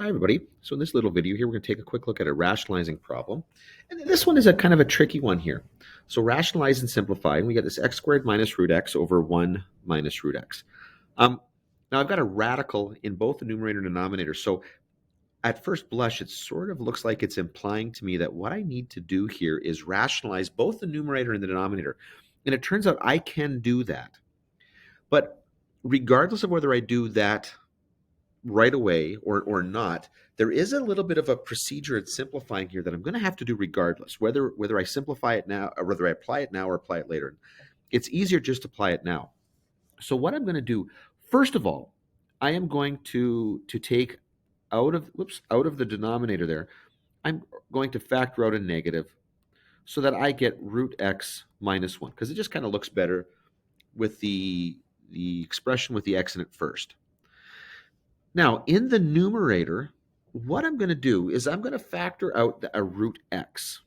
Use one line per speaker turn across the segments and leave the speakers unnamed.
Hi everybody. So in this little video here, we're going to take a quick look at a rationalizing problem. And this one is a kind of a tricky one here. So rationalize and simplify, and we get this x squared minus root x over 1 minus root x. Now I've got a radical in both the numerator and denominator. So at first blush, it sort of looks like it's implying to me that what I need to do here is rationalize both the numerator and the denominator. And it turns out I can do that. But regardless of whether I do that right away or not, there is a little bit of a procedure in simplifying here that I'm going to have to do regardless, whether I simplify it now or whether I apply it now or apply it later. It's easier just to apply it now. So what I'm going to do, first of all, I am going to take out of the denominator there, I'm going to factor out a negative so that I get root x minus 1, because it just kind of looks better with the expression with the x in it first. Now, in the numerator, what I'm going to do is I'm going to factor out a root x.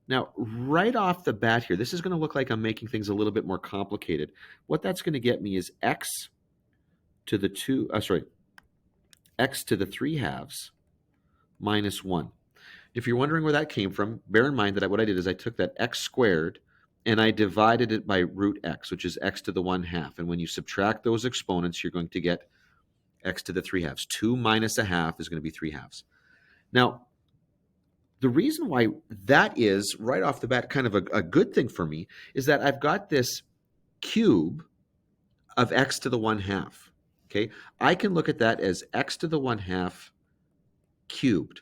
Now, right off the bat here, this is going to look like I'm making things a little bit more complicated. What that's going to get me is x to the 3 halves minus 1. If you're wondering where that came from, bear in mind that what I did is I took that x squared and I divided it by root x, which is x to the 1 half. And when you subtract those exponents, you're going to get x to the 3 halves. 2 minus a half is going to be 3 halves. Now, the reason why that is, right off the bat, kind of a good thing for me is that I've got this cube of x to the 1 half. Okay, I can look at that as x to the 1 half cubed,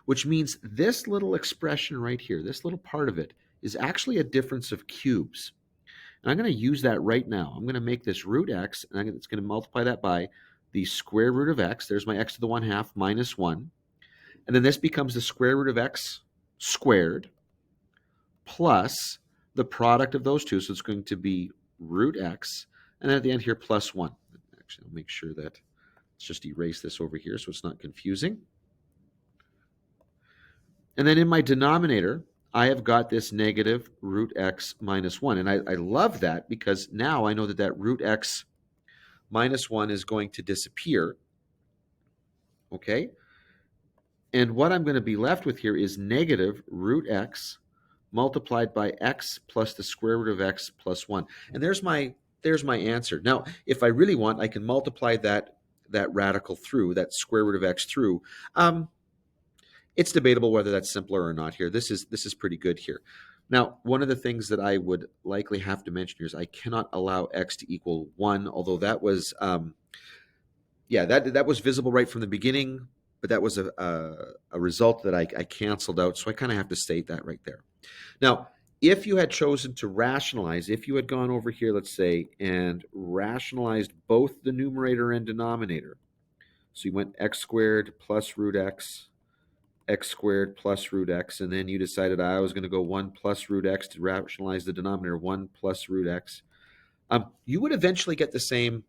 which means this little expression right here, this little part of it, is actually a difference of cubes. And I'm going to use that right now. I'm going to make this root x, and it's going to multiply that by the square root of x. There's my x to the 1 half minus 1. And then this becomes the square root of x squared plus the product of those two. So it's going to be root x. And then at the end here, plus 1. Actually, I'll make sure that let's just erase this over here so it's not confusing. And then in my denominator, I have got this negative root x minus 1. And I love that because now I know that that root x minus 1 is going to disappear. Okay? And what I'm going to be left with here is negative root x multiplied by x plus the square root of x plus 1. And there's my answer. Now, if I really want, I can multiply that radical through, that square root of x through. It's debatable whether that's simpler or not here. This is pretty good here. Now, one of the things that I would likely have to mention here is I cannot allow x to equal 1, although that was, that was visible right from the beginning, but that was a result that I canceled out, so I kind of have to state that right there. Now, if you had chosen to rationalize, if you had gone over here, let's say, and rationalized both the numerator and denominator, so you went x squared plus root x squared plus root x, and then you decided I was going to go 1 plus root x to rationalize the denominator, 1 plus root x, you would eventually get the same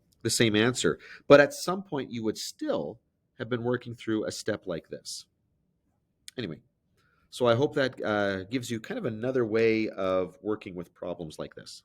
answer. But at some point, you would still have been working through a step like this. Anyway, so I hope that gives you kind of another way of working with problems like this.